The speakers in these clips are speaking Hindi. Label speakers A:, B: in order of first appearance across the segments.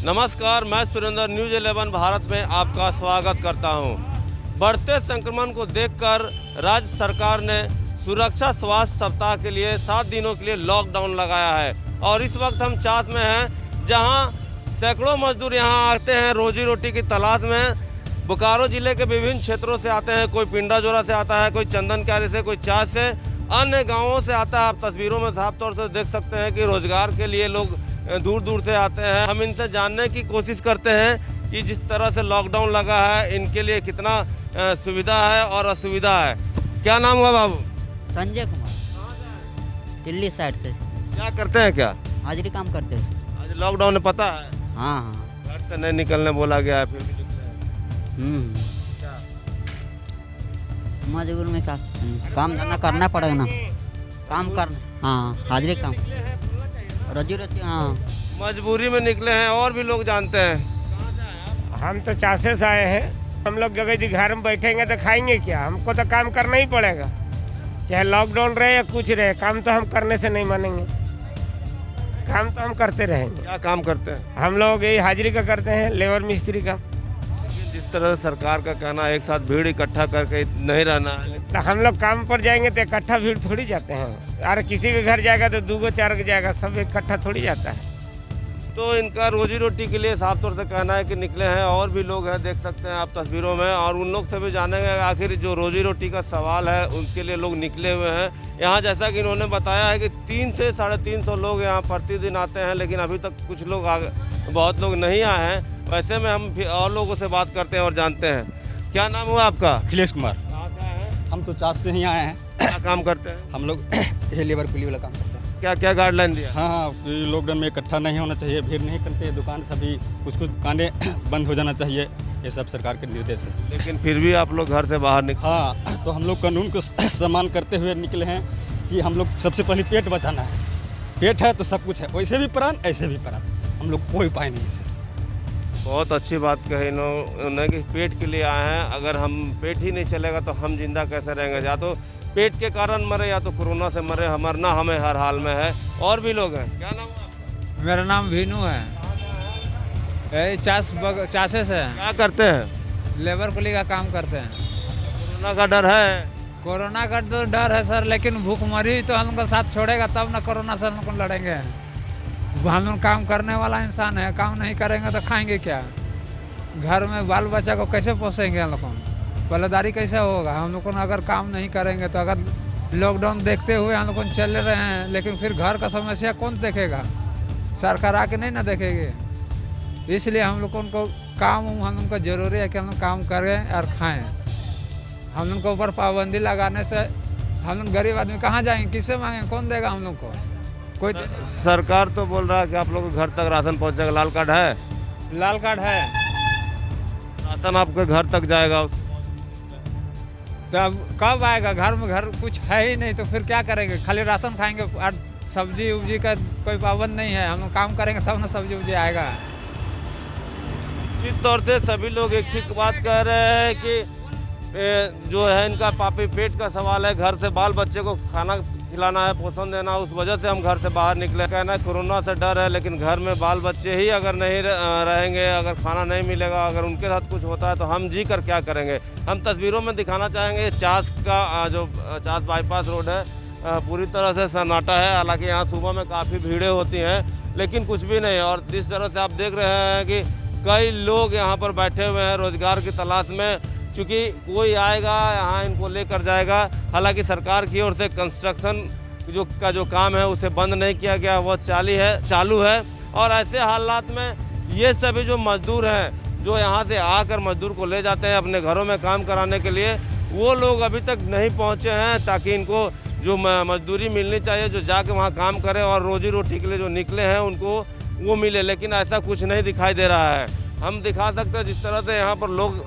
A: नमस्कार, मैं सुरेंद्र न्यूज़ 11 भारत में आपका स्वागत करता हूं। बढ़ते संक्रमण को देखकर राज्य सरकार ने सुरक्षा स्वास्थ्य सप्ताह के लिए 7 दिनों के लिए लॉकडाउन लगाया है और इस वक्त हम चास में हैं, जहां सैकड़ों मजदूर यहां आते हैं रोजी रोटी की तलाश में। बोकारो जिले के विभिन्न क्षेत्रों से आते हैं, कोई पिंडाजोरा से आता है, कोई चंदन क्यारी से, कोई चास से, अन्य गाँवों से आता है। आप तस्वीरों में साफ तौर से देख सकते हैं कि रोजगार के लिए लोग दूर दूर से आते हैं। हम इनसे जानने की कोशिश करते हैं कि जिस तरह से लॉकडाउन लगा है इनके लिए कितना सुविधा है और असुविधा है। क्या नाम हुआ बाबू?
B: संजय कुमार, दिल्ली साइड से।
A: क्या करते हैं? क्या
B: हाजिरी काम करते हैं।
A: आज लॉकडाउन है, पता है?
B: हाँ।
A: घर से नहीं निकलने बोला गया है, फिर भी निकले हैं। क्या
B: मजबूर में काम धंधा करना पड़ेगा ना, काम करना। हाँ, हाजिरी काम, रोजी रोटी। हाँ,
A: मजबूरी में निकले हैं। और भी लोग जानते हैं।
C: हम तो चासे से आए हैं। हम लोग अगर घर में बैठेंगे तो खाएंगे क्या? हमको तो काम करना ही पड़ेगा, चाहे लॉकडाउन रहे या कुछ रहे। काम तो हम करने से नहीं मानेंगे, काम तो हम करते रहेंगे।
A: क्या काम करते हैं?
C: हम लोग यही हाजिरी का करते हैं, लेबर मिस्त्री का।
A: लेकिन जिस तरह से सरकार का कहना है एक साथ भीड़ इकट्ठा करके नहीं रहना है,
C: तो हम लोग काम पर जाएंगे तो इकट्ठा भीड़ थोड़ी जाते हैं। अरे किसी के घर जाएगा तो 2 4 के जाएगा, सब इकट्ठा थोड़ी जाता है।
A: तो इनका रोजी रोटी के लिए साफ तौर से कहना है कि निकले हैं। और भी लोग हैं, देख सकते हैं आप तस्वीरों में, और उन लोग से भी जानेंगे आखिर जो रोजी रोटी का सवाल है उनके लिए लोग निकले हुए हैं यहाँ। जैसा कि इन्होंने बताया है कि 300 से 350 लोग यहाँ प्रतिदिन आते हैं, लेकिन अभी तक कुछ लोग बहुत लोग नहीं आए हैं। वैसे में हम और लोगों से बात करते हैं और जानते हैं। क्या नाम हुआ आपका?
D: अखिलेश कुमार।
A: कहाँ से आए हैं?
D: हम तो चास से ही आए हैं।
A: क्या काम करते हैं?
D: हम लोग ये लेबर कुली वाला काम करते हैं।
A: क्या क्या गाइडलाइन दिया?
D: हाँ, लॉकडाउन में इकट्ठा नहीं होना चाहिए, भीड़ नहीं करते, दुकान सभी कुछ दुकानें बंद हो जाना चाहिए, ये सब सरकार के निर्देश है।
A: लेकिन फिर भी आप लोग घर से बाहर निकले।
D: हाँ, तो हम लोग कानून को सम्मान करते हुए निकले हैं कि हम लोग सबसे पहले पेट बचाना है। पेट है तो सब कुछ है, वैसे भी प्राण ऐसे भी प्राण। हम लोग कोई उपाय नहीं है सर।
A: बहुत अच्छी बात कही इन्होंने कि पेट के लिए आए हैं। अगर हम पेट ही नहीं चलेगा तो हम जिंदा कैसे रहेंगे? या तो पेट के कारण मरे या तो कोरोना से मरे, मरना हमें हर हाल में है। और भी लोग हैं। क्या नाम है आपका?
E: मेरा नाम भीनू है। चासे से हैं।
A: क्या करते हैं?
E: लेबर कुली का काम करते हैं।
A: कोरोना का डर है?
E: कोरोना का तो डर है सर, लेकिन भूखमरी तो हम लोग साथ छोड़ेगा तब ना कोरोना से हम लोग लड़ेंगे। हम लोग काम करने वाला इंसान है, काम नहीं करेंगे तो खाएंगे क्या? घर में बाल बच्चा को कैसे पोसेंगे? हम लोग को पल्लेदारी कैसे होगा? हम लोग को अगर काम नहीं करेंगे तो अगर लॉकडाउन देखते हुए हम लोग चल रहे हैं, लेकिन फिर घर का समस्या कौन देखेगा? सरकार आके नहीं ना देखेगी। इसलिए हम लोग को काम हम लोग को जरूरी है कि हम लोग काम करें और खाएं। हम लोग के ऊपर पाबंदी लगाने से हम लोग गरीब आदमी कहाँ जाएंगे, किससे मांगेंगे, कौन देगा हम लोग को? कोई
A: सरकार तो बोल रहा है कि आप लोगों के घर तक राशन पहुंचेगा। लाल कार्ड है?
E: लाल कार्ड है
A: राशन आपके घर तक जाएगा।
E: तो अब कब आएगा? घर में घर कुछ है ही नहीं तो फिर क्या करेंगे? खाली राशन खाएंगे और सब्जी उब्जी का कोई पाबंद नहीं है। हम लोग काम करेंगे तब ना सब्जी उब्जी आएगा।
A: निश्चित तौर से सभी लोग एक ही बात कह रहे हैं कि जो है इनका पापी पेट का सवाल है। घर से बाल बच्चे को खाना खिलाना है, पोषण देना, उस वजह से हम घर से बाहर निकले। कहना है कोरोना से डर है, लेकिन घर में बाल बच्चे ही अगर नहीं रहेंगे, अगर खाना नहीं मिलेगा, अगर उनके साथ कुछ होता है तो हम जी कर क्या करेंगे? हम तस्वीरों में दिखाना चाहेंगे चास का जो चास बाईपास रोड है, पूरी तरह से सन्नाटा है। हालांकि यहाँ सुबह में काफ़ी भीड़ें होती हैं, लेकिन कुछ भी नहीं। और जिस तरह से आप देख रहे हैं कि कई लोग यहाँ पर बैठे हुए हैं रोजगार की तलाश में, क्योंकि कोई आएगा यहाँ इनको लेकर जाएगा। हालांकि सरकार की ओर से कंस्ट्रक्शन जो काम है उसे बंद नहीं किया गया, वो चालू है। और ऐसे हालात में ये सभी जो मजदूर हैं जो यहाँ से आकर मजदूर को ले जाते हैं अपने घरों में काम कराने के लिए, वो लोग अभी तक नहीं पहुँचे हैं ताकि इनको जो मजदूरी मिलनी चाहिए, जो जाके वहाँ काम करें और रोजी रोटी के लिए जो निकले हैं उनको वो मिले। लेकिन ऐसा कुछ नहीं दिखाई दे रहा है। हम दिखा सकते हैं जिस तरह से यहाँ पर लोग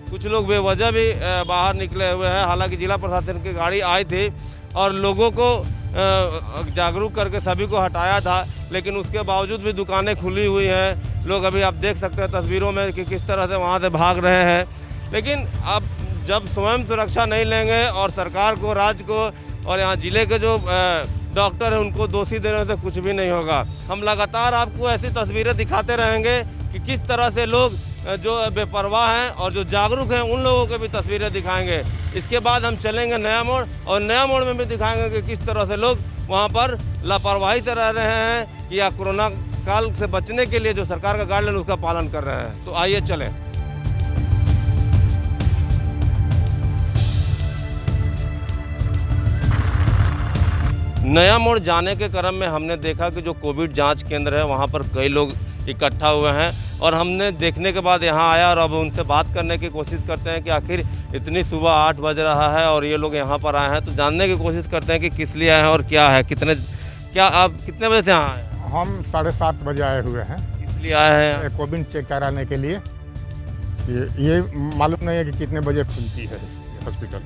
A: कुछ लोग बेवजह भी बाहर निकले हुए हैं। हालांकि जिला प्रशासन की गाड़ी आई थी और लोगों को जागरूक करके सभी को हटाया था, लेकिन उसके बावजूद भी दुकानें खुली हुई हैं। लोग अभी आप देख सकते हैं तस्वीरों में कि किस तरह से वहाँ से भाग रहे हैं। लेकिन अब जब स्वयं सुरक्षा नहीं लेंगे और सरकार को, राज्य को और यहाँ जिले के जो डॉक्टर है उनको दोषी देने से कुछ भी नहीं होगा। हम लगातार आपको ऐसी तस्वीरें दिखाते रहेंगे कि किस तरह से लोग जो बेपरवाह हैं और जो जागरूक हैं उन लोगों के भी तस्वीरें दिखाएंगे। इसके बाद हम चलेंगे नया मोड़ और नया मोड़ में भी दिखाएंगे कि किस तरह से लोग वहाँ पर लापरवाही से रह रहे हैं या कोरोना काल से बचने के लिए जो सरकार का गाइडलाइन उसका पालन कर रहे हैं। तो आइए चलें। नया मोड़ जाने के क्रम में हमने देखा कि जो कोविड जांच केंद्र है वहाँ पर कई लोग इकट्ठा हुए हैं और हमने देखने के बाद यहाँ आया और अब उनसे बात करने की कोशिश करते हैं कि आखिर इतनी सुबह 8 बज रहा है और ये लोग यहाँ पर आए हैं। तो जानने की कोशिश करते हैं कि किस लिए आए हैं और क्या है, आप कितने बजे से यहाँ आए हैं?
F: हम 7:30 बजे आए हुए हैं।
A: किस लिए आए हैं?
F: कोविड चेक कराने के लिए। ये मालूम नहीं है कि कितने बजे खुलती है हॉस्पिटल,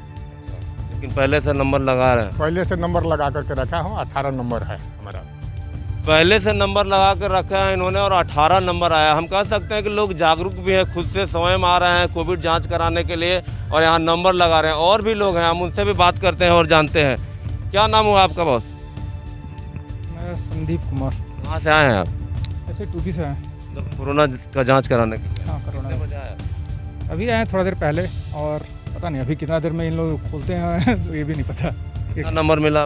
A: लेकिन पहले से नंबर लगा रहे हैं।
F: पहले से नंबर लगा करके रखा हूँ। 18 नंबर है हमारा।
A: पहले से नंबर लगा कर रखा है इन्होंने और 18 नंबर आया। हम कह सकते हैं कि लोग जागरूक भी हैं, खुद से स्वयं आ रहे हैं कोविड जांच कराने के लिए और यहाँ नंबर लगा रहे हैं। और भी लोग हैं, हम उनसे भी बात करते हैं और जानते हैं। क्या नाम हुआ आपका बॉस?
G: मैं संदीप कुमार।
A: कहाँ से आए हैं आप?
G: ऐसे टूबी से आए।
A: कोरोना का जांच कराने के लिए?
G: हाँ, कोरोना।
A: कितने बजे आए?
G: अभी आए थोड़ा देर पहले और पता नहीं अभी कितना देर में इन लोग खोलते हैं तो ये भी नहीं पता।
A: कितना नंबर मिला?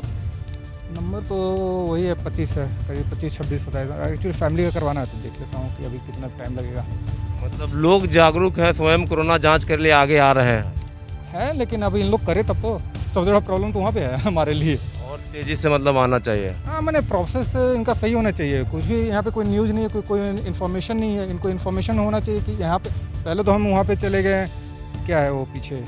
G: नंबर तो वही है 25 है, करीब 25, 26, 27। एक्चुअली फैमिली का करवाना है तो देख लेता हूँ कि अभी कितना टाइम लगेगा।
A: मतलब लोग जागरूक हैं, स्वयं कोरोना जांच के लिए आगे आ रहे हैं।
G: लेकिन अभी इन लोग करे तब तो सबसे बड़ा प्रॉब्लम तो वहाँ पे है हमारे लिए।
A: और तेज़ी से मतलब आना चाहिए।
G: हाँ, मैंने प्रोसेस इनका सही होना चाहिए। कुछ भी यहाँ पे कोई न्यूज़ नहीं है, कोई इन्फॉर्मेशन नहीं है। इनको इन्फॉर्मेशन होना चाहिए कि यहाँ पे पहले तो हम वहाँ पे चले गए, क्या है वो पीछे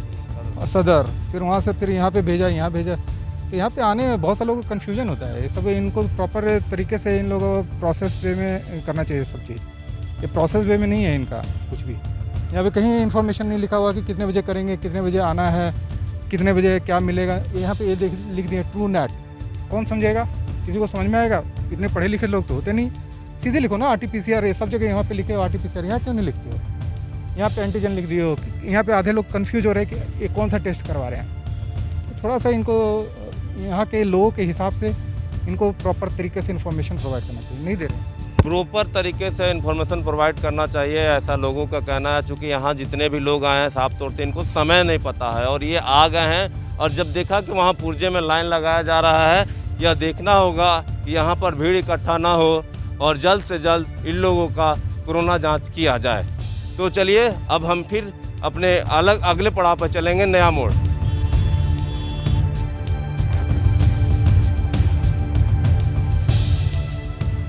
G: सदर, फिर वहाँ से फिर यहाँ पे भेजा, यहाँ भेजा। तो यहाँ पे आने में बहुत सारे लोगों को कन्फ्यूजन होता है। ये सब इनको प्रॉपर तरीके से इन लोगों को प्रोसेस वे में करना चाहिए सब चीज़। ये प्रोसेस वे में नहीं है इनका कुछ भी। यहाँ पे कहीं इन्फॉर्मेशन नहीं लिखा हुआ कि कितने बजे करेंगे, कितने बजे आना है, कितने बजे क्या मिलेगा। यहाँ पे ये लिख दिया ट्रू नेट। कौन समझेगा? किसी को समझ में आएगा? इतने पढ़े लिखे लोग तो होते नहीं। सीधे लिखो ना RT-PCR। ये सब जगह यहाँ पे लिखे हो RT-PCR, यहाँ क्यों नहीं लिखते हो? यहाँ पे एंटीजन लिख दिए हो। यहाँ पे आधे लोग कंफ्यूज हो रहे हैं कि ये कौन सा टेस्ट करवा रहे हैं। तो थोड़ा सा इनको यहाँ के लोगों के हिसाब से इनको प्रॉपर तरीके से इन्फॉर्मेशन प्रोवाइड करना चाहिए। नहीं दे रहे।
A: प्रॉपर तरीके से इन्फॉर्मेशन प्रोवाइड करना चाहिए, ऐसा लोगों का कहना है। चूँकि यहाँ जितने भी लोग आए हैं साफ तौर से इनको समय नहीं पता है और ये आ गए हैं और जब देखा कि वहाँ पुर्जे में लाइन लगाया जा रहा है, यह देखना होगा कि यहाँ पर भीड़ इकट्ठा ना हो और जल्द से जल्द इन लोगों का कोरोना जाँच किया जाए। तो चलिए अब हम फिर अपने अगले पड़ाव पर चलेंगे, नया मोड़।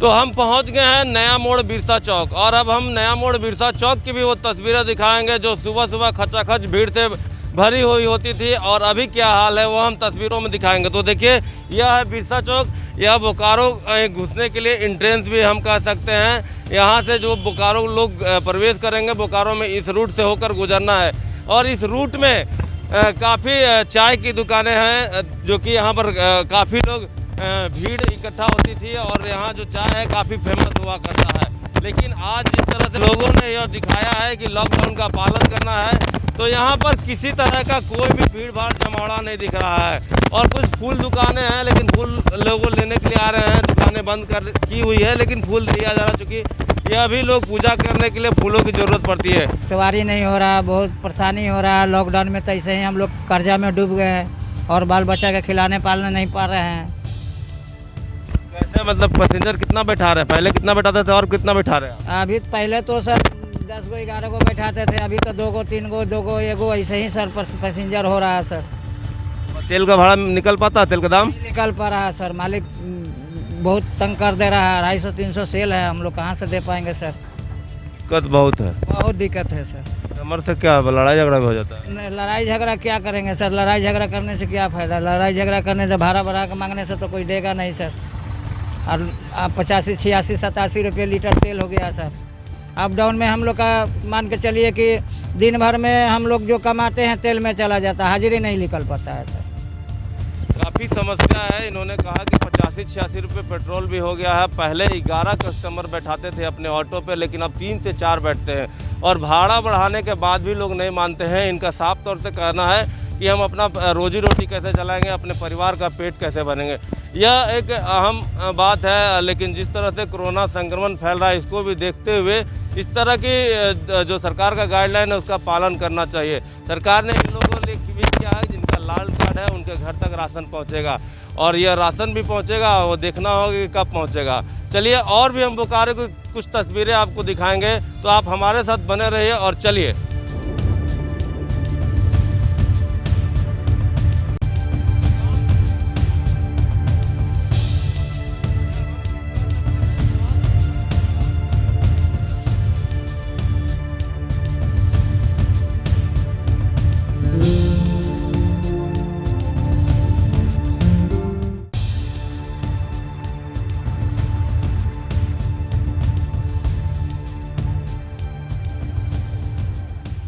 A: तो हम पहुंच गए हैं नया मोड़ बिरसा चौक और अब हम नया मोड़ बिरसा चौक की भी वो तस्वीरें दिखाएंगे जो सुबह सुबह खचाखच भीड़ से भरी हुई होती थी और अभी क्या हाल है वो हम तस्वीरों में दिखाएंगे। तो देखिए यह है बिरसा चौक। यह बोकारो घुसने के लिए एंट्रेंस भी हम कह सकते हैं। यहाँ से जो बोकारो लोग प्रवेश करेंगे बोकारो में इस रूट से होकर गुजरना है और इस रूट में काफ़ी चाय की दुकानें हैं जो कि यहाँ पर काफ़ी लोग भीड़ इकट्ठा होती थी और यहाँ जो चाय है काफ़ी फेमस हुआ करता है। लेकिन आज जिस तरह से लोगों ने यह दिखाया है कि लॉकडाउन का पालन करना है तो यहाँ पर किसी तरह का कोई भी भीड़ भाड़ जमावड़ा नहीं दिख रहा है। और कुछ फूल दुकानें हैं लेकिन फूल लोगों लेने के लिए आ रहे हैं। दुकानें बंद की हुई है लेकिन फूल दिया जा रहा, चूँकि यह भी लोग पूजा करने के लिए फूलों की ज़रूरत पड़ती है।
H: सवारी नहीं हो रहा, बहुत परेशानी हो रहा है। लॉकडाउन में तो ऐसे ही हम लोग कर्जा में डूब गए हैं और बाल बच्चा के खिलाने पालने नहीं पा रहे हैं।
A: कैसे मतलब पैसेंजर कितना बैठा रहे हैं? पहले कितना बैठाते थे और कितना बैठा रहे हैं?
H: अभी पहले तो सर 10 गो 11 गो बैठाते थे, अभी तो 2 गो 3 गो 2 गो 1 गो ऐसे ही सर पैसेंजर हो रहा है सर।
A: तेल का भाड़ा निकल पाता है? तेल का दाम
H: नहीं निकल पा रहा है सर। मालिक बहुत तंग कर दे रहा है। 250-300 सेल है, हम लोग कहाँ से दे पाएंगे सर?
A: दिक्कत बहुत है।
H: बहुत दिक्कत है सर।
A: कमर से क्या लड़ाई झगड़ा भी हो जाता है?
H: लड़ाई झगड़ा क्या करेंगे सर? लड़ाई झगड़ा करने से क्या फ़ायदा? लड़ाई झगड़ा करने से भाड़ा बढ़ा के मांगने से तो कोई देगा नहीं सर। और 85, 86, 87 रुपये लीटर तेल हो गया सर। अप डाउन में हम लोग का मान के चलिए कि दिन भर में हम लोग जो कमाते हैं तेल में चला जाता है, हाजिरी नहीं निकल पाता है सर।
A: काफ़ी समस्या है। इन्होंने कहा कि 85-86 रुपये पेट्रोल भी हो गया है। पहले 11 कस्टमर बैठाते थे अपने ऑटो पे, लेकिन अब 3 से 4 बैठते हैं और भाड़ा बढ़ाने के बाद भी लोग नहीं मानते हैं। इनका साफ तौर से कहना है कि हम अपना रोजी रोटी कैसे चलाएंगे, अपने परिवार का पेट कैसे भरेंगे। यह एक अहम बात है, लेकिन जिस तरह से कोरोना संक्रमण फैल रहा है इसको भी देखते हुए इस तरह की जो सरकार का गाइडलाइन है उसका पालन करना चाहिए। सरकार ने इन लोगों के लिए भी किया है जिनका लाल कार्ड है उनके घर तक राशन पहुंचेगा, और यह राशन भी पहुंचेगा, वो देखना होगा कि कब पहुंचेगा। चलिए और भी हम बोकारो की कुछ तस्वीरें आपको दिखाएंगे, तो आप हमारे साथ बने रहिए और चलिए।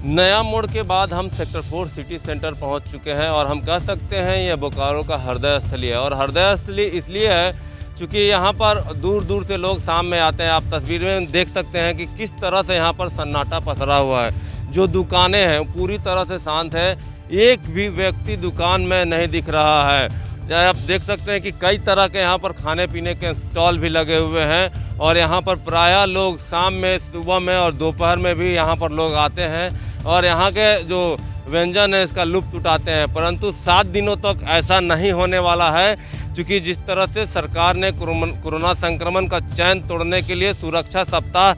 A: नया मोड़ के बाद हम सेक्टर 4 सिटी सेंटर पहुंच चुके हैं और हम कह सकते हैं यह बोकारो का हृदय स्थली है। और हृदय स्थली इसलिए है क्योंकि यहाँ पर दूर दूर से लोग शाम में आते हैं। आप तस्वीर में देख सकते हैं कि किस तरह से यहाँ पर सन्नाटा पसरा हुआ है। जो दुकानें हैं पूरी तरह से शांत है, एक भी व्यक्ति दुकान में नहीं दिख रहा है। आप देख सकते हैं कि कई तरह के यहाँ पर खाने पीने के स्टॉल भी लगे हुए हैं और यहाँ पर प्रायः लोग शाम में, सुबह में और दोपहर में भी यहाँ पर लोग आते हैं और यहाँ के जो व्यंजन है इसका लुत्फ उठाते हैं। परंतु 7 दिनों तक ऐसा नहीं होने वाला है, क्योंकि जिस तरह से सरकार ने कोरोना संक्रमण का चैन तोड़ने के लिए सुरक्षा सप्ताह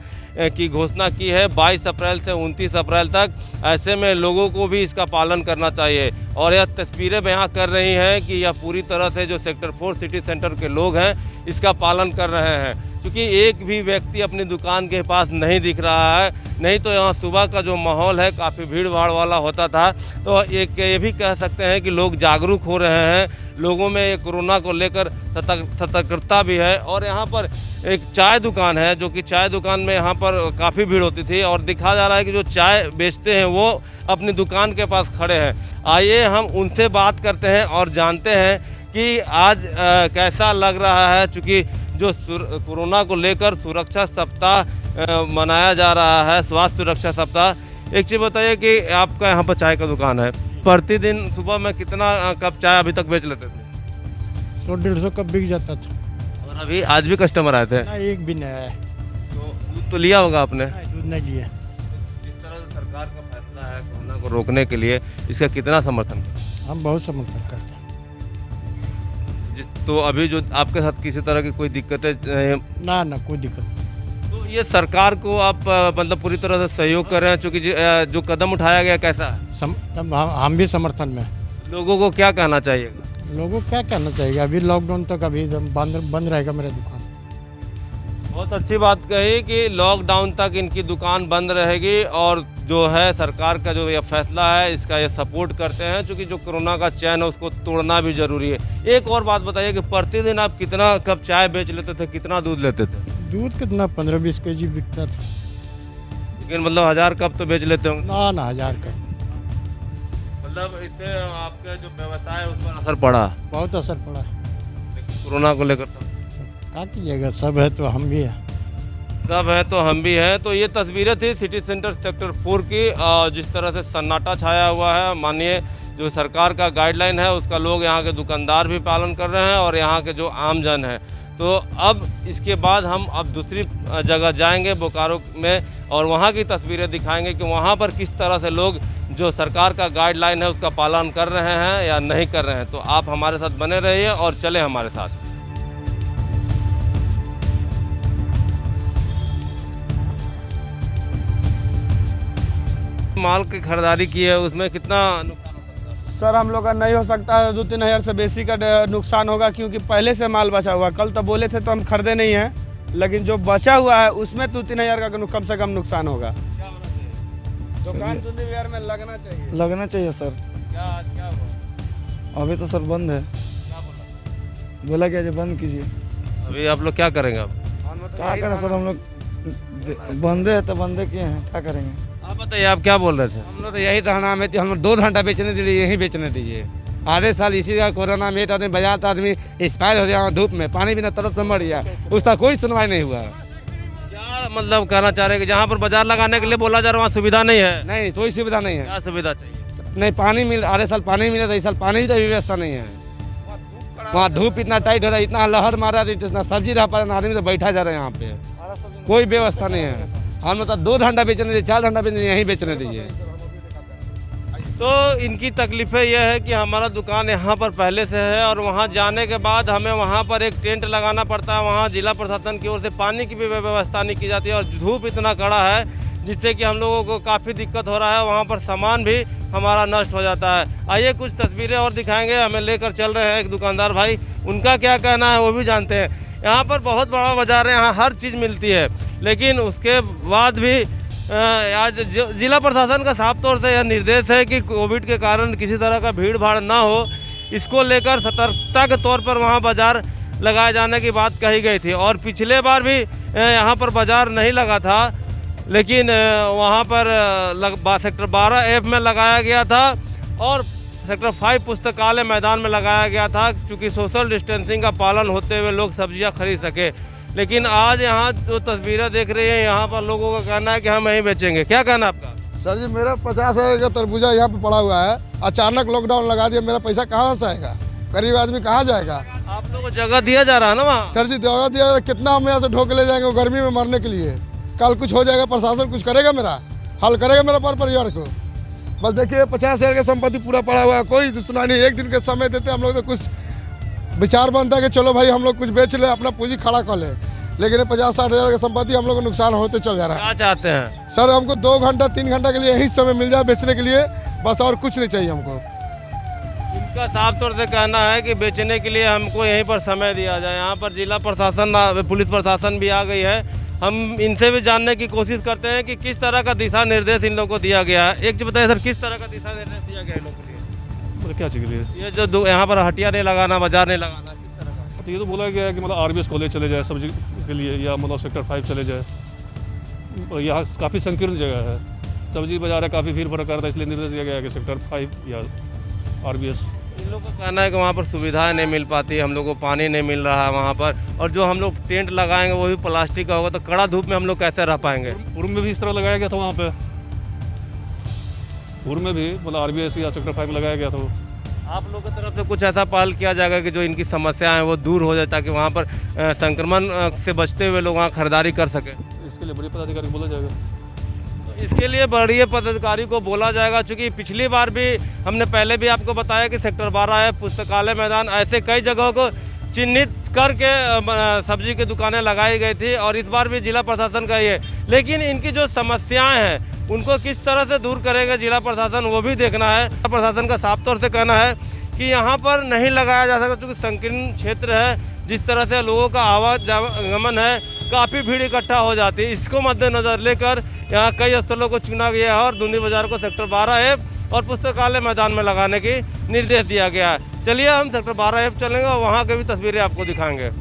A: की घोषणा की है 22 अप्रैल से 29 अप्रैल तक। ऐसे में लोगों को भी इसका पालन करना चाहिए। और यह तस्वीरें बयां कर रही हैं कि यह पूरी तरह से जो सेक्टर 4 सिटी सेंटर के लोग हैं इसका पालन कर रहे हैं, क्योंकि एक भी व्यक्ति अपनी दुकान के पास नहीं दिख रहा है। नहीं तो यहाँ सुबह का जो माहौल है काफ़ी भीड़ भाड़ वाला होता था। तो एक ये भी कह सकते हैं कि लोग जागरूक हो रहे हैं, लोगों में ये कोरोना को लेकर सतर्कता भी है। और यहाँ पर एक चाय दुकान है, जो कि चाय दुकान में यहाँ पर काफ़ी भीड़ होती थी और दिखा जा रहा है कि जो चाय बेचते हैं वो अपनी दुकान के पास खड़े हैं। आइए हम उनसे बात करते हैं और जानते हैं कि आज कैसा लग रहा है, चूँकि जो कोरोना को लेकर सुरक्षा सप्ताह मनाया जा रहा है, स्वास्थ्य सुरक्षा सप्ताह। एक चीज़ बताइए कि आपका यहाँ पर चाय का दुकान है, प्रतिदिन सुबह में कितना कप चाय अभी तक बेच लेते थे?
I: 100-150 कप बिक जाता था।
A: और अभी आज भी कस्टमर आए थे?
I: ना, एक भी नहीं आया।
A: तो दूध तो लिया होगा आपने?
I: दूध नहीं लिया।
A: जिस तरह से सरकार का फैसला है कोरोना को रोकने के लिए, इसका कितना समर्थन करते हैं?
I: हम बहुत समर्थन करते हैं।
A: तो अभी जो आपके साथ किसी तरह की कोई दिक्कतें?
I: ना कोई दिक्कत नहीं।
A: तो ये सरकार को आप मतलब पूरी तरह से सहयोग कर रहे हैं, क्योंकि जो कदम उठाया गया कैसा है?
I: तब हम भी समर्थन में।
A: लोगों को क्या कहना चाहिए?
I: लोगों को क्या कहना चाहिए, अभी लॉकडाउन तक अभी बंद रहेगा मेरा दुकान।
A: बहुत अच्छी बात कही कि लॉकडाउन तक इनकी दुकान बंद रहेगी और जो है सरकार का जो यह फैसला है इसका ये सपोर्ट करते हैं, क्योंकि जो कोरोना का चैन है उसको तोड़ना भी जरूरी है। एक और बात बताइए कि प्रतिदिन आप कितना कप चाय बेच लेते थे, कितना दूध लेते थे?
I: दूध कितना 15-20 kg बिकता था।
A: लेकिन मतलब 1000 कप तो बेच लेते होंगे?
I: ना 1000 कप।
A: मतलब इससे आपका जो व्यवसाय है उस पर असर पड़ा?
I: बहुत असर पड़ा।
A: कोरोना को लेकर
I: क्या कीजिएगा, सब है तो हम भी हैं।
A: सब है तो हम भी हैं। तो ये तस्वीरें थी सिटी सेंटर सेक्टर 4 की, जिस तरह से सन्नाटा छाया हुआ है। मानिए जो सरकार का गाइडलाइन है उसका लोग यहाँ के दुकानदार भी पालन कर रहे हैं और यहाँ के जो आमजन है। तो अब इसके बाद हम अब दूसरी जगह जाएंगे बोकारो में और वहाँ की तस्वीरें दिखाएंगे कि वहाँ पर किस तरह से लोग जो सरकार का गाइडलाइन है उसका पालन कर रहे हैं या नहीं कर रहे हैं। तो आप हमारे साथ बने रहिए और चले हमारे साथ। माल की खरीदारी की है, उसमें कितना नुकसान हो सकता है?
J: सर हम लोग का नहीं हो सकता है, 2-3 हज़ार से बेसी का नुकसान होगा, क्योंकि पहले से माल बचा हुआ। कल तो बोले थे तो हम खरीदे नहीं हैं, लेकिन जो बचा हुआ है उसमें 2-3 हज़ार का कम से कम नुकसान होगा। दुकान दूसरी बार में लगना चाहिए सर।
A: क्या हुआ?
J: अभी तो सर बंद है। बोला क्या जो बंद कीजिए।
A: अभी आप लोग क्या करेंगे? अब
J: क्या करें सर, हम लोग बंदे है तो बंदे किए हैं, क्या करेंगे?
A: आप बताइए, आप क्या बोल रहे थे?
K: हम लोग तो यही कहना है कि हम 2 घंटा बेचने दीजिए, यहीं बेचने दीजिए। आधे साल इसी का कोरोना में आदमी बाजार तो आदमी एक्सपायर हो गया, धूप में पानी बिना तरफ में मर गया, उसका कोई सुनवाई नहीं हुआ।
A: क्या मतलब कहना चाह रहे हैं कि जहाँ पर बाजार लगाने के लिए बोला जा रहा है वहाँ सुविधा नहीं है?
K: नहीं, कोई सुविधा नहीं है।
A: क्या सुविधा चाहिए?
K: नहीं पानी मिल, आधे साल पानी मिले तो इस साल पानी की व्यवस्था नहीं है। वहाँ धूप इतना टाइट हो रहा है, इतना लहर मारा रही, इतना सब्जी रह पा रहा है, आदमी तो बैठा जा रहा है यहाँ पे, कोई व्यवस्था नहीं है। हम लोग तो 2 घंटा बेचने दीजिए, 4 घंटा बेचने यहीं बेचने दीजिए।
A: तो इनकी तकलीफ़ें यह है कि हमारा दुकान यहाँ पर पहले से है और वहाँ जाने के बाद हमें वहाँ पर एक टेंट लगाना पड़ता है। वहाँ जिला प्रशासन की ओर से पानी की भी व्यवस्था नहीं की जाती है और धूप इतना कड़ा है जिससे कि हम लोगों को काफ़ी दिक्कत हो रहा है। वहाँ पर सामान भी हमारा नष्ट हो जाता है। आइए कुछ तस्वीरें और दिखाएंगे, हमें लेकर चल रहे हैं एक दुकानदार भाई, उनका क्या कहना है वो भी जानते हैं। यहाँ पर बहुत बड़ा बाज़ार है, यहाँ हर चीज़ मिलती है, लेकिन उसके बाद भी आज जिला प्रशासन का साफ तौर से यह निर्देश है कि कोविड के कारण किसी तरह का भीड़ भाड़ ना हो, इसको लेकर सतर्कता के तौर पर वहाँ बाज़ार लगाए जाने की बात कही गई थी। और पिछले बार भी यहाँ पर बाज़ार नहीं लगा था, लेकिन वहाँ पर सेक्टर 12F में लगाया गया था और सेक्टर 5 पुस्तकालय मैदान में लगाया गया था, क्योंकि सोशल डिस्टेंसिंग का पालन होते हुए लोग सब्जियाँ खरीद सके। लेकिन आज यहाँ जो तस्वीरें देख रही हैं, यहाँ पर लोगों का कहना है कि हम यहीं बेचेंगे। क्या कहना आपका?
L: सर जी, मेरा 50,000 का तरबूजा यहाँ पे पड़ा हुआ है, अचानक लॉकडाउन लगा दिया, मेरा पैसा कहाँ से आएगा? गरीब आदमी कहाँ जाएगा?
A: आप लोगों को जगह दिया जा रहा है ना वहाँ?
L: सर जी जगह दिया, कितना हम यहाँ से ढोके ले जाएंगे गर्मी में मरने के लिए? कल कुछ हो जाएगा, प्रशासन कुछ करेगा, मेरा हल करेगा मेरा परिवार को? बस देखिए 50,000 का संपत्ति पूरा पड़ा हुआ है, कोई सुनाई नहीं। एक दिन के समय देते हम लोग तो कुछ विचार बनता है कि चलो भाई हम लोग कुछ बेच ले, अपना पूंजी खड़ा कर ले, लेकिन 50-60 हज़ार का संपत्ति हम लोग को नुकसान होते चल जा रहा है।
A: क्या चाहते हैं
L: सर? हमको 2 घंटा 3 घंटा के लिए यही समय मिल जाए बेचने के लिए, बस और कुछ नहीं चाहिए हमको।
A: इनका साफ तौर से कहना है कि बेचने के लिए हमको यहीं पर समय दिया जाए। यहाँ पर जिला प्रशासन, पुलिस प्रशासन भी आ गई है। हम इनसे भी जानने की कोशिश करते हैं कि किस तरह का दिशा निर्देश इन लोगों को दिया गया है। एक चीज़ बताइए सर, किस तरह का दिशा निर्देश दिया गया है इन लोगों के लिए?
M: क्या चीज़ के लिए?
A: ये जो यहाँ पर हटिया नहीं लगाना, बाजार नहीं लगाना, किस तरह का?
M: तो ये तो बोला गया है कि मतलब RBS कॉलेज चले जाए सब्जी के लिए, या मतलब सेक्टर 5 चले जाए। और यहाँ काफ़ी संकीर्ण जगह है, सब्जी बाजार है, काफ़ी भीड़ भड़का रहता है, इसलिए निर्देश दिया गया है कि सेक्टर 5 या RBS।
A: इन लोगों का कहना है कि वहाँ पर सुविधाएं नहीं मिल पाती, हम लोग को पानी नहीं मिल रहा है वहाँ पर, और जो हम लोग टेंट लगाएंगे वो भी प्लास्टिक का होगा, तो कड़ा धूप में हम लोग कैसे रह पाएंगे?
M: पूर्व में भी इस तरह लगाया गया था, वहाँ पे पूर्व में भी मतलब RBS या सेक्टर 5 लगाया गया था।
A: आप लोगों की तरफ से कुछ ऐसा पहल किया जाएगा कि जो इनकी समस्या है वो दूर हो जाए, ताकि वहाँ पर संक्रमण से बचते हुए लोग वहाँ खरीदारी कर सकें?
M: इसके लिए बड़ी पदाधिकारी को बोला जाएगा।
A: इसके लिए बड़ी पदाधिकारी को बोला जाएगा, क्योंकि पिछली बार भी हमने पहले भी आपको बताया कि सेक्टर 12 पुस्तकालय मैदान, ऐसे कई जगहों को चिन्हित करके सब्जी की दुकानें लगाई गई थी, और इस बार भी जिला प्रशासन का ये। लेकिन इनकी जो समस्याएं हैं उनको किस तरह से दूर करेगा जिला प्रशासन, वो भी देखना है। प्रशासन का साफ तौर से कहना है कि यहाँ पर नहीं लगाया जा सकता, क्योंकि संकीर्ण क्षेत्र है। जिस तरह से लोगों का आवागमन है, काफ़ी भीड़ इकट्ठा हो जाती है। इसको मद्देनज़र लेकर यहाँ कई स्थलों को चुना गया है और धुंधी बाजार को सेक्टर 12F और पुस्तकालय मैदान में लगाने की निर्देश दिया गया है। चलिए हम सेक्टर 12F चलेंगे और वहाँ की भी तस्वीरें आपको दिखाएंगे।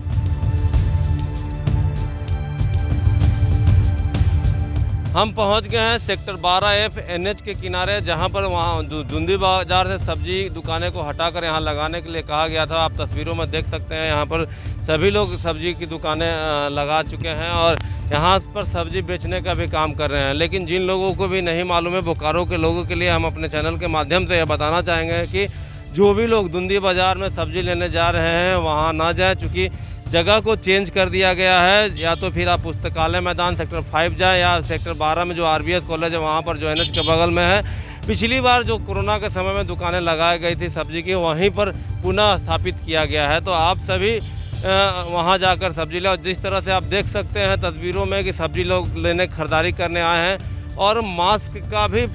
A: हम पहुंच गए हैं सेक्टर 12F NH के किनारे, जहां पर वहां धुंधी बाजार से सब्जी दुकानें को हटाकर यहां लगाने के लिए कहा गया था। आप तस्वीरों में देख सकते हैं, यहां पर सभी लोग सब्जी की दुकानें लगा चुके हैं और यहां पर सब्जी बेचने का भी काम कर रहे हैं। लेकिन जिन लोगों को भी नहीं मालूम है, बोकारो के लोगों के लिए हम अपने चैनल के माध्यम से यह बताना चाहेंगे कि जो भी लोग धुंधी बाजार में सब्जी लेने जा रहे हैं वहाँ ना जाए, चूँकि जगह को चेंज कर दिया गया है। या तो फिर आप पुस्तकालय मैदान सेक्टर 5 जाएं, या सेक्टर 12 में जो RBS कॉलेज है वहाँ पर जो NH के बगल में है। पिछली बार जो कोरोना के समय में दुकानें लगाई गई थी सब्जी की, वहीं पर पुनः स्थापित किया गया है। तो आप सभी वहाँ जाकर सब्जी ले। और जिस तरह से आप देख सकते हैं तस्वीरों में कि सब्जी लोग लेने खरीदारी करने आए हैं और मास्क का भी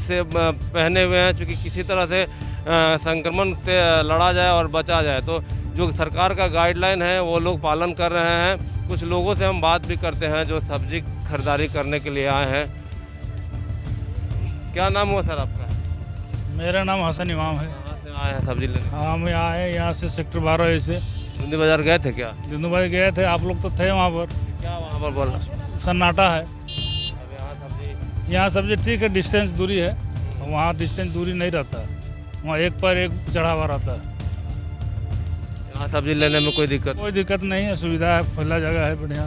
A: से पहने हुए हैं, चूँकि किसी तरह से संक्रमण से लड़ा जाए और बचा जाए। तो जो सरकार का गाइडलाइन है वो लोग पालन कर रहे हैं। कुछ लोगों से हम बात भी करते हैं जो सब्जी खरीदारी करने के लिए आए हैं। क्या नाम हुआ सर आपका?
N: मेरा नाम हसन इमाम है।
A: कहाँ से आए हैं सब्जी लेने?
N: हम यहाँ आए, यहाँ से सेक्टर 12 से।
A: धुंधी बाजार गए थे क्या?
N: धुंधी बाजार गए थे, आप लोग तो थे वहाँ पर।
A: क्या वहाँ पर बोला?
N: सन्नाटा है।
A: अब
N: यहाँ सब्जी ठीक है, डिस्टेंस दूरी है, वहाँ डिस्टेंस दूरी नहीं रहता, वहाँ एक पर एक चढ़ा हुआ रहता है।
A: यहाँ सब्जी लेने में कोई दिक्कत
N: नहीं है, सुविधा है, खुला जगह है, बढ़िया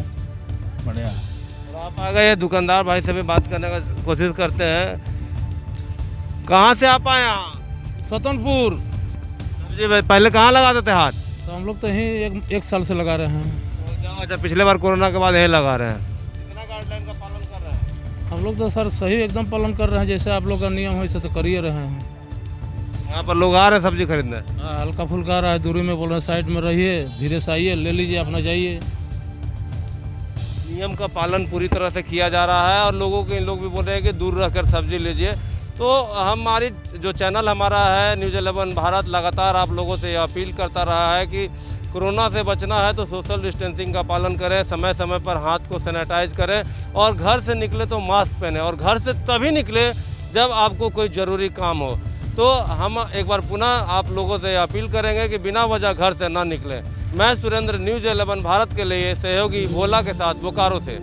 N: बढ़िया।
A: और आप आ गए, दुकानदार भाई से भी बात करने का कोशिश करते हैं। कहाँ से आप आए? यहाँ
N: सतनपुर।
A: सब्जी पहले कहाँ लगाते थे हाथ?
O: तो हम लोग तो यहीं एक साल से लगा रहे हैं।
A: अच्छा, पिछले बार कोरोना के बाद यहीं लगा रहे हैं।
O: कितना गाइडलाइन का पालन कर रहे हैं? हम लोग तो सर सही एकदम पालन कर रहे हैं, जैसे आप लोग का नियम है वैसे तो कर ही रहे हैं।
A: यहाँ पर लोग आ रहे हैं सब्जी खरीदने?
O: हाँ, हल्का फुल्का आ रहा है, दूरी में बोल रहे हैं साइड में रहिए, धीरे से आइए, ले लीजिए, अपना जाइए।
A: नियम का पालन पूरी तरह से किया जा रहा है और लोगों के लोग भी बोल रहे हैं कि दूर रहकर सब्जी लीजिए। तो हमारी जो चैनल हमारा है न्यूज़ 11 भारत लगातार आप लोगों से अपील करता रहा है कि कोरोना से बचना है तो सोशल डिस्टेंसिंग का पालन करें, समय समय पर हाथ को सैनिटाइज करें और घर से निकले तो मास्क पहने और घर से तभी निकले जब आपको कोई ज़रूरी काम हो। तो हम एक बार पुनः आप लोगों से अपील करेंगे कि बिना वजह घर से ना निकलें। मैं सुरेंद्र, न्यूज़ 11 भारत के लिए सहयोगी भोला के साथ बोकारो से।